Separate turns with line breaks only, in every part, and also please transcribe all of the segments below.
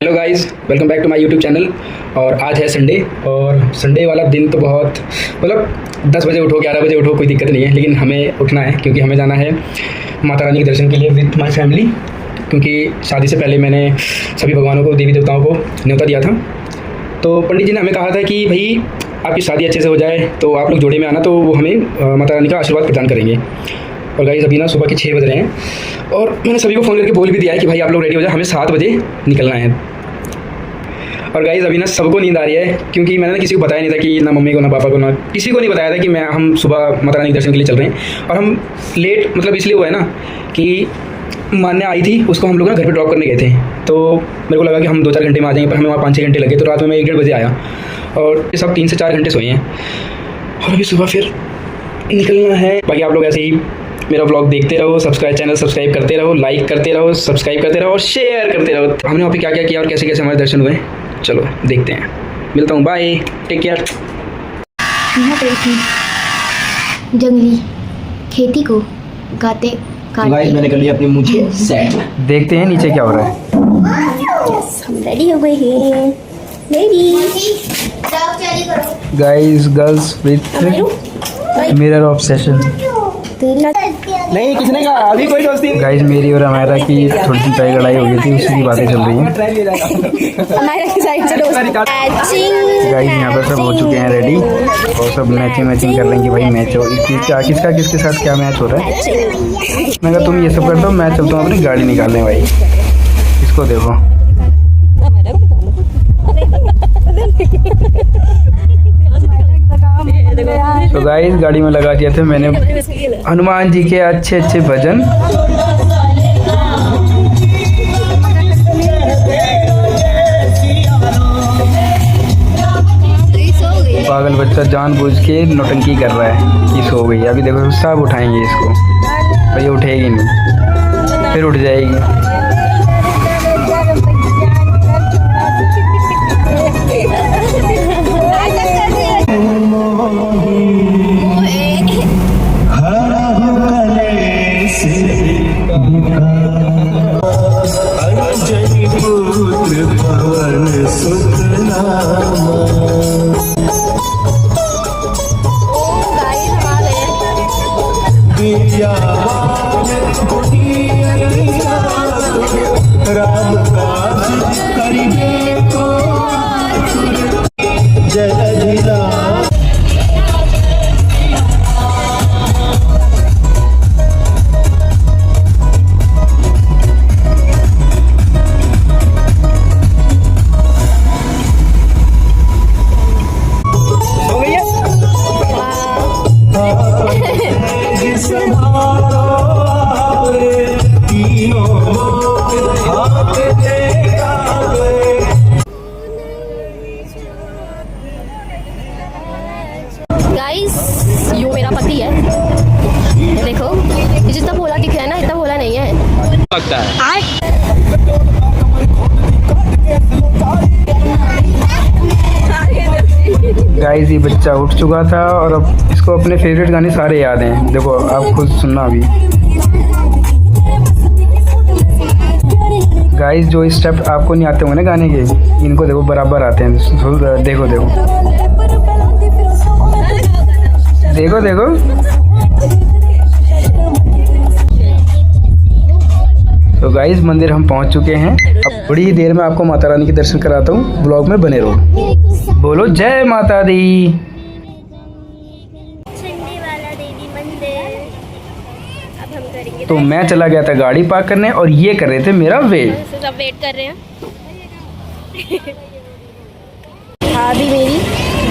Hello guys, welcome back to my YouTube channel. और आज है संडे, और संडे वाला दिन तो बहुत मतलब 10 बजे उठो 11 बजे उठो कोई दिक्कत नहीं है, लेकिन हमें उठना है क्योंकि हमें जाना है माता रानी के दर्शन के लिए विद माय फैमिली। क्योंकि शादी से पहले मैंने सभी भगवानों को, देवी देवताओं को न्योता दिया था। तो पंडित जी ने हमें कहा था कि भाई आपकी शादी अच्छे से हो जाए तो आप लोग जोड़े में आना, तो वो हमें माता रानी का आशीर्वाद प्रदान करेंगे। और गाइस अभी ना सुबह के 6 बज रहे हैं और मैंने सभी को फ़ोन करके बोल भी दिया है कि भाई आप लोग रेडी हो जाए, हमें 7 बजे निकलना है। और गाइस अभी ना सबको नींद आ रही है क्योंकि मैंने ना किसी को बताया नहीं था कि ना मम्मी को ना पापा को ना किसी को नहीं बताया था कि हम सुबह माता रानी के दर्शन के लिए चल रहे हैं। और हम लेट मतलब इसलिए हुआ है ना कि मान्य आई थी, उसको हम लोग ना घर पे ड्रॉप करने गए थे। तो मेरे को लगा कि हम 2-4 घंटे में आ जाएंगे, पर हमें वहाँ 5-6 घंटे लगे। तो रात में मैं 1-1:30 बजे आया और ये सब 3 से 4 घंटे सोए हैं और अभी सुबह फिर निकलना है। बाकी आप लोग ऐसे ही मेरा ब्लॉग देखते रहो, चैनल सब्सक्राइब करते रहो, लाइक करते रहो, सब्सक्राइब करते रहो और शेयर करते रहो। हमने वहाँ पे क्या क्या किया और कैसे कैसे हमारे दर्शन हुए, चलो देखते हैं। मिलता हूँ, बाय, टेक केयर।
यहाँ पे थी जंगली खेती को गाते
गाइस मैंने कर लिया अपनी मुझे सेट। देखते हैं नीचे क्या हो रहा है।
हम रेडी हो गए हैं। Ready
guys girls with mirror obsession. नहीं किसने कहा, अभी कोई दोस्ती नहीं। गाइस मेरी और हमारा की थोड़ी सी टाइम लड़ाई हो गई थी, उसी की बातें चल रही हैं।
हमारे साइड से
गाइस यहाँ पर सब हो चुके हैं रेडी और सब मैचिंग कर लेंगे। भाई मैच हो क्या, किसका किसके साथ क्या मैच हो रहा है। मैं कहा तुम ये सब कर दो, मैं चलता हूँ अपनी गाड़ी निकालने। भाई इसको देखो, तो गाइस गाड़ी में लगा दिया था मैंने हनुमान जी के अच्छे अच्छे भजन। पागल बच्चा जानबूझ के नौटंकी कर रहा है कि सो गई। अभी देखो सब उठाएंगे इसको, भाई उठेगी नहीं, फिर उठ जाएगी।
राम काज करिबे को जय अधिराम।
हो गई है।
गाइस यो मेरा पति है। देखो ये जितना भोला दिख रहा है ना, इतना भोला नहीं है
लगता है। गाइस ये बच्चा उठ चुका था और अब इसको अपने फेवरेट गाने सारे याद हैं। देखो आप खुद सुनना अभी। गाइस जो स्टेप आपको नहीं आते होंगे ना गाने के, इनको देखो बराबर आते हैं। देखो देखो देखो देखो। तो गाइस मंदिर हम पहुंच चुके हैं। अब थोड़ी ही देर में आपको माता रानी के दर्शन कराता हूँ, ब्लॉग में बने रहो। बोलो जय माता दी।
वाला देवी मंदिर अब हम करेंगे।
तो मैं चला गया था गाड़ी पार्क करने और ये कर रहे थे मेरा वेट।
सब वेट कर रहे हैं। भाभी मेरी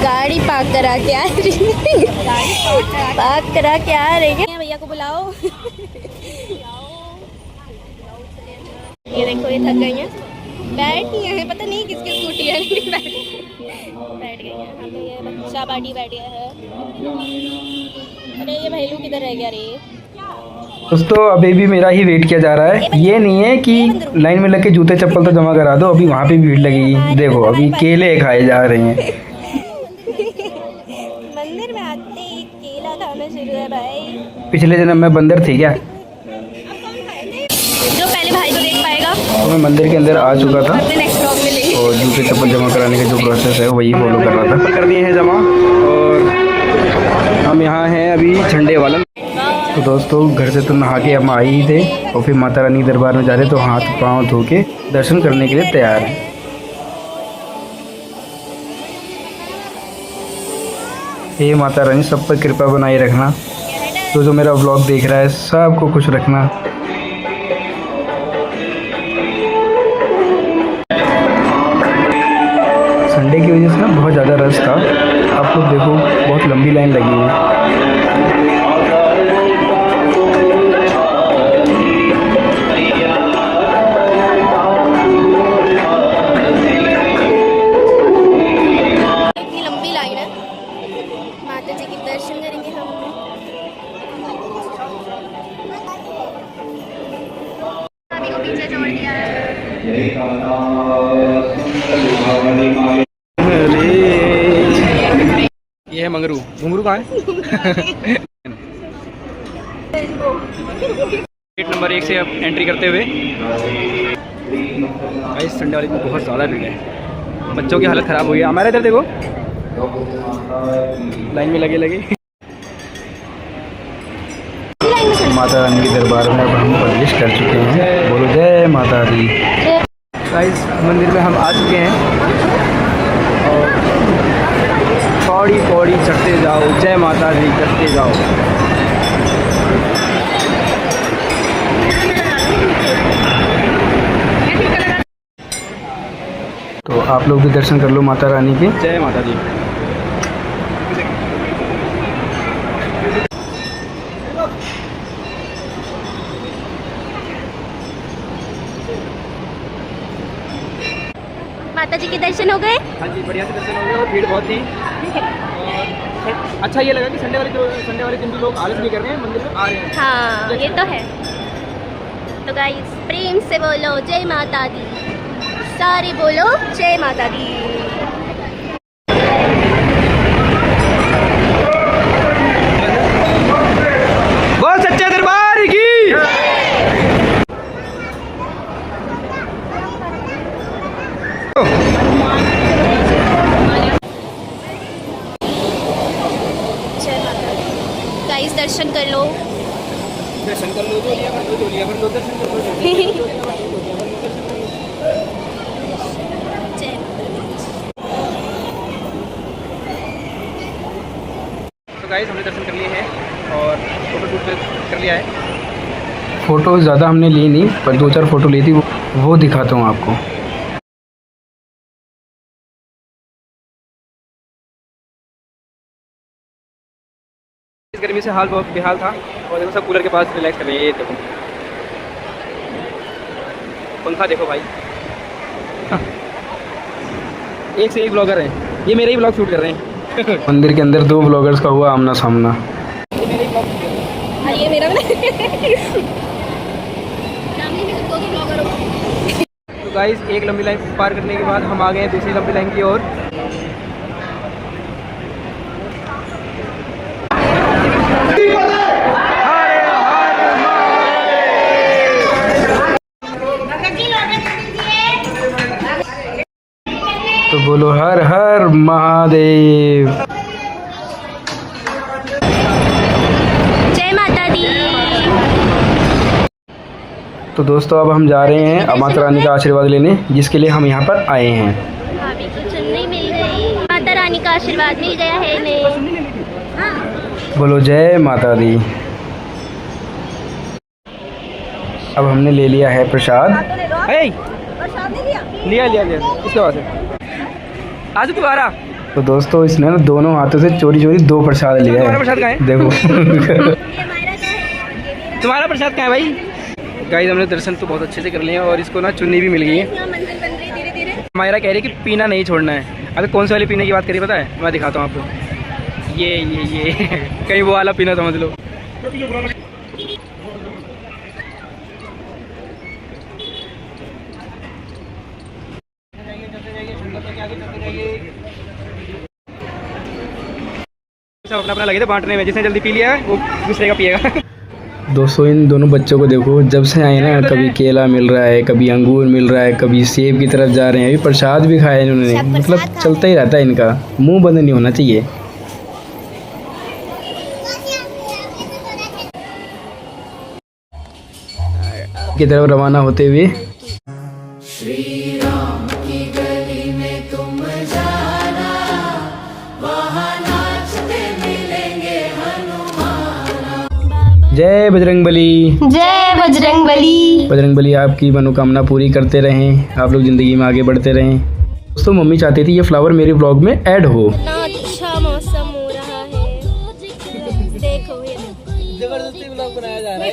गाड़ी पार्क करा के आ रही है। पार्क करा के आ रही है। भैया को बुलाओ। ये देखो ये थक गई हैं, बैठी हैं, पता नहीं किसकी स्कूटी है, बैठ गई हैं। अब ये बच्चा पार्टी बैठ गया है। अरे ये भैलू किधर रह गया रे।
दोस्तों अभी भी मेरा ही वेट किया जा रहा है। ये नहीं है कि लाइन में लग के जूते चप्पल तो जमा करा दो, अभी वहाँ पे भीड़ लगेगी। देखो अभी केले खाए जा रहे हैं।
मंदिर में आते ही केला खाना शुरू है भाई।
पिछले जन्म में बंदर थी क्या?
जो पहले भाई को देख पाएगा
तो मैं मंदिर के अंदर आ चुका था।
नेक्स्ट
और जूते चप्पल जमा कराने का जो प्रोसेस है वही फॉलो कर रहा था। कर दिए हैं जमा और हम यहाँ हैं अभी झंडे वाला। तो दोस्तों घर से तो नहा के हम आए ही थे और फिर माता रानी दरबार में जा रहे तो हाथ पाँव धो के दर्शन करने के लिए तैयार हैं। हे माता रानी सब पर कृपा बनाए रखना, तो जो मेरा व्लॉग देख रहा है सबको खुश रखना। संडे की वजह से ना बहुत ज़्यादा रश था। आप लोग देखो बहुत लंबी लाइन लगी हुई है।
इतनी लंबी लाइन है, माता जी के दर्शन करेंगे हम। अभी को पीछे छोड़ दिया है।
ये है मंगरू। घुंगरू कहाँ है? गेट नंबर 1 से अब एंट्री करते हुए इस संडे वाले में बहुत ज़्यादा भीड़ है। बच्चों की हालत ख़राब हुई है। हमारे इधर देखो लाइन में लगे माता रानी के दरबार में अब हम प्रवेश कर चुके हैं। बोलो जय माता दी। गाइस मंदिर में हम आ चुके हैं और पौड़ी पौड़ी चढ़ते जाओ, जय माता दी करते जाओ। तो आप लोग भी दर्शन कर लो माता रानी के। जय माता दी।
माता जी के दर्शन हो गए?
हाँ जी बढ़िया से दर्शन हो गए और भीड़ बहुत थी। और अच्छा ये लगा कि संडे वाले दिन भी लोग आलस नहीं कर रहे हैं, मंदिर में आ रहे हैं।
हाँ ये तो है। तो गाइस प्रेम से बोलो जय माता दी, सारे बोलो जय माता दी।
बोल सच्चे दरबार की।
गाइस दर्शन कर लो।
दर्शन कर लो, दर्शन कर लो।
जय
तो गाइस हमने दर्शन कर लिए हैं और फोटो शूट कर लिया है। फ़ोटो ज़्यादा हमने ली नहीं पर 2-4 फ़ोटो ली थी, वो दिखाता हूँ आपको। इस गर्मी से हाल बहुत बेहाल था और देखो सब कूलर के पास रिलैक्स कर रहे हैं। ये देखो पंखा देखो भाई। हाँ। एक से एक ब्लॉगर है, ये मेरे ही ब्लॉग शूट कर रहे हैं। मंदिर के अंदर 2 ब्लॉगर्स का हुआ आमना सामना।
ये मेरा
तो गाइस एक लंबी लाइन पार करने के बाद हम आ गए हैं दूसरी लंबी लाइन की ओर। तो बोलो हर हर महादेव।
जय माता दी।
तो दोस्तों अब हम जा रहे हैं माता रानी का आशीर्वाद लेने, जिसके लिए हम यहाँ पर आए हैं।
भाभी को चुन्नी मिल गई, माता रानी का आशीर्वाद मिल गया है इन्हें।
बोलो जय माता दी। अब हमने ले लिया है प्रसाद। लिया इसके बाद आज दोबारा। तो दोस्तों इसने ना दोनों हाथों से चोरी 2 प्रसाद लिया है। तुम्हारा प्रसाद कहाँ है? देखो तुम्हारा प्रसाद कहाँ है भाई? गाइस हमने दर्शन तो बहुत अच्छे से कर लिए हैं और इसको ना चुन्नी भी मिल गई है। मायरा कह रही है कि पीना नहीं छोड़ना है। अभी कौन से वाले पीने की बात करी पता है? मैं दिखाता हूँ आपको। ये कहीं वो वाला पीना समझ लो। सब अपना लगे थे बांटने में, जिसने जल्दी पी लिया है वो दूसरे का पिएगा। दोस्तों इन दोनों बच्चों को देखो, जब से आए ना कभी केला मिल रहा है, कभी अंगूर मिल रहा है, कभी सेब की तरफ जा रहे हैं। अभी प्रसाद भी खाया इन्होंने, मतलब चलता ही रहता है इनका, मुंह बंद नहीं होना चाहिए। की तरफ रवाना होते हुए जय बजरंगबली।
जय बजरंगबली।
बजरंगबली आपकी मनोकामना पूरी करते रहें, आप लोग ज़िंदगी में आगे बढ़ते रहें। दोस्तों मम्मी चाहती थी ये फ्लावर मेरे व्लॉग में ऐड हो।
इतना अच्छा मौसम हो रहा है, देखो ये
जबरदस्ती व्लॉग बनाया जा रहा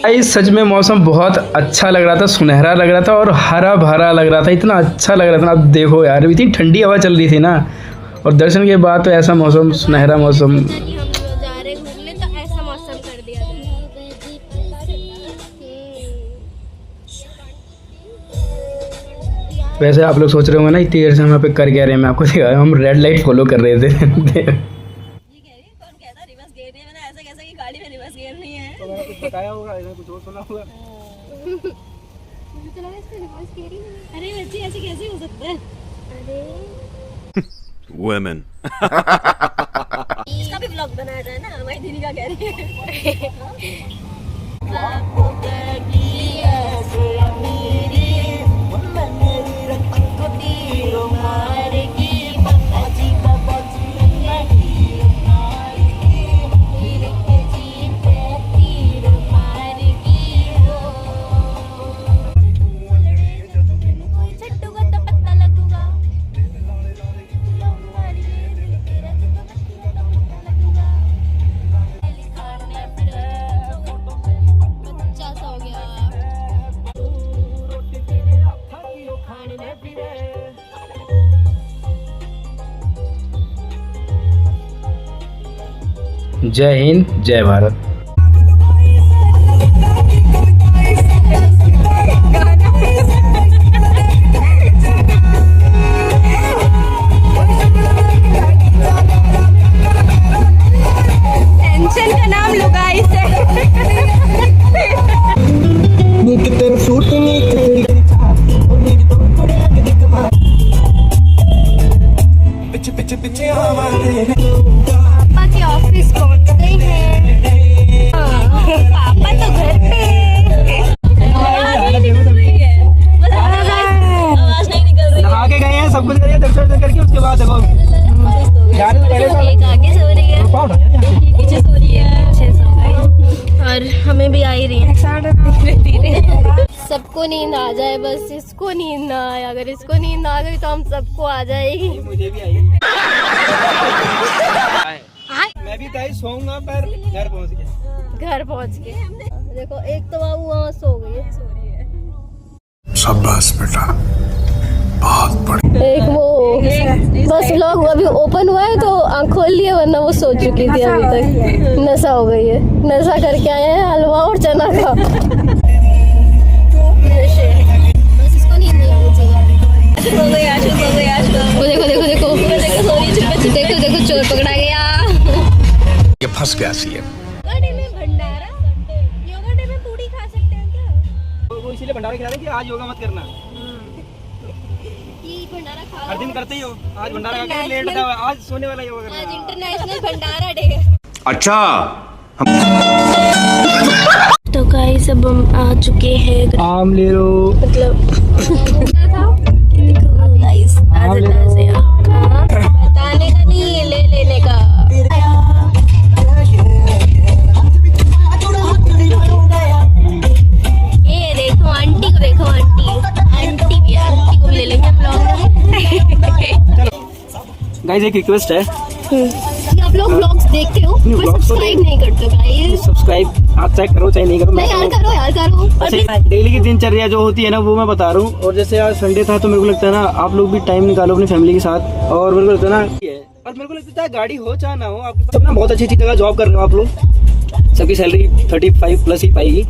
है। सच में मौसम बहुत अच्छा लग रहा था, सुनहरा लग रहा था और हरा भरा लग रहा था, इतना अच्छा लग रहा था। अब देखो यार, इतनी ठंडी हवा चल रही थी ना, और दर्शन के बाद तो ऐसा मौसम, सुनहरा मौसम। वैसे आप लोग सोच रहे होंगे ना इतनी देर से हम यहाँ पे कर क्या रहे हैं, मैं आपको दिखा, हम रेड लाइट फॉलो कर रहे थे। बताया होगा, कुछ और सुना होगा।
अरे बच्चे ऐसे कैसे हो सकता है? अरे
Women.
इसका भी व्लॉग बनाया जाए ना, हमारी दीदी का कह रही है।
जय हिंद, जय भारत।
टेंशन का नाम लो गाइस। पापा के ऑफिस पहुंच गए हैं। पापा तो घर पे।
नहा के गए हैं, सब कुछ करिए, दर्शन करके उसके बाद देखो
एक आगे सो रही है, पीछे सो रही है, पीछे सो गई, और हमें भी आ ही रही है धीरे। सबको नींद आ जाए, बस इसको नींद ना आए। अगर इसको नींद ना आ गई तो हम सबको आ जाएगी।
मुझे भी आएगी। मैं भी ताई सोऊंगा पर घर पहुंच गया।
घर पहुंच के देखो, एक तो बाबू वहाँ सो गई है,
शाबाश बेटा, बहुत बढ़िया।
एक वो बस व्लॉग अभी ओपन हुआ है तो आँख खोल लिया, वरना वो सो चुकी थी अभी तक। नशा हो गई है, नशा करके आए हैं हलवा और चना का। बस इसको नींद नहीं आनी चाहिए। देखो देखो देखो देखो देखो, चोर पकड़ा गया।
ये फंस गया सीएम।
योगा डे में भंडारा, योगा डे में पूरी खा सकते हैं क्या?
वो इसीलिए भंडारा खिला रहे कि आज योगा मत करना।
ये भंडारा खा
हर दिन करते ही हो, आज भंडारा खा के लेट था, आज सोने वाला योगा करना।
आज इंटरनेशनल भंडारा डे है।
अच्छा
तो गाइस अब हम आ चुके हैं,
आम ले लो,
मतलब गाइस ताजे आम बताने का नहीं, ले लेने का। ये देखो आंटी को, देखो आंटी को भी ले लेंगे हम लोग।
गाइस एक रिक्वेस्ट है,
आप लोग व्लॉग्स देखते हो पर सब्सक्राइब नहीं करते गाइस।
सब्सक्राइब आप चाहे करो चाहे नहीं करो,
नहीं यार करो, यार करो।
अच्छा डेली की दिनचर्या जो होती है ना वो मैं बता रहा हूँ। और जैसे आज संडे था तो मेरे को लगता है ना आप लोग भी टाइम निकालो अपनी फैमिली के साथ। और मेरे को लगता है ना, और मेरे को लगता है गाड़ी हो चाहे ना हो, आपके पास ना बहुत अच्छी जगह जॉब कर रहे हो आप लोग, सबकी सैलरी 35 प्लस ही पाएगी।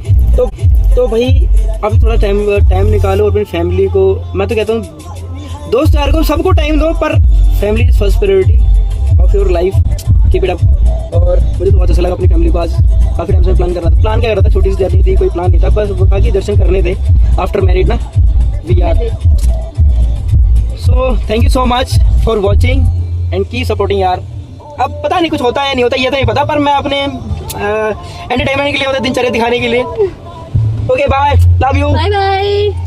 तो भाई आप थोड़ा टाइम निकालो अपनी फैमिली को। मैं तो कहता हूँ दोस्त यार को सबको टाइम दो, पर family is first priority of your life. Keep it up. और मुझे तो बहुत अच्छा लगा अपनी फैमिली को आज काफ़ी टाइम से प्लान कर रहा था। प्लान क्या कर रहा था, छोटी सी जर्नी थी, कोई प्लान नहीं था, बस बाकी दर्शन करने थे आफ्टर मैरिड ना we are. So thank you so much for watching and keep supporting यार। अब पता नहीं कुछ होता है नहीं होता ये तो नहीं पता, पर मैं अपने एंटरटेनमेंट के लिए होता दिनचर्या दिखाने के लिए। Okay bye, love you,
bye bye.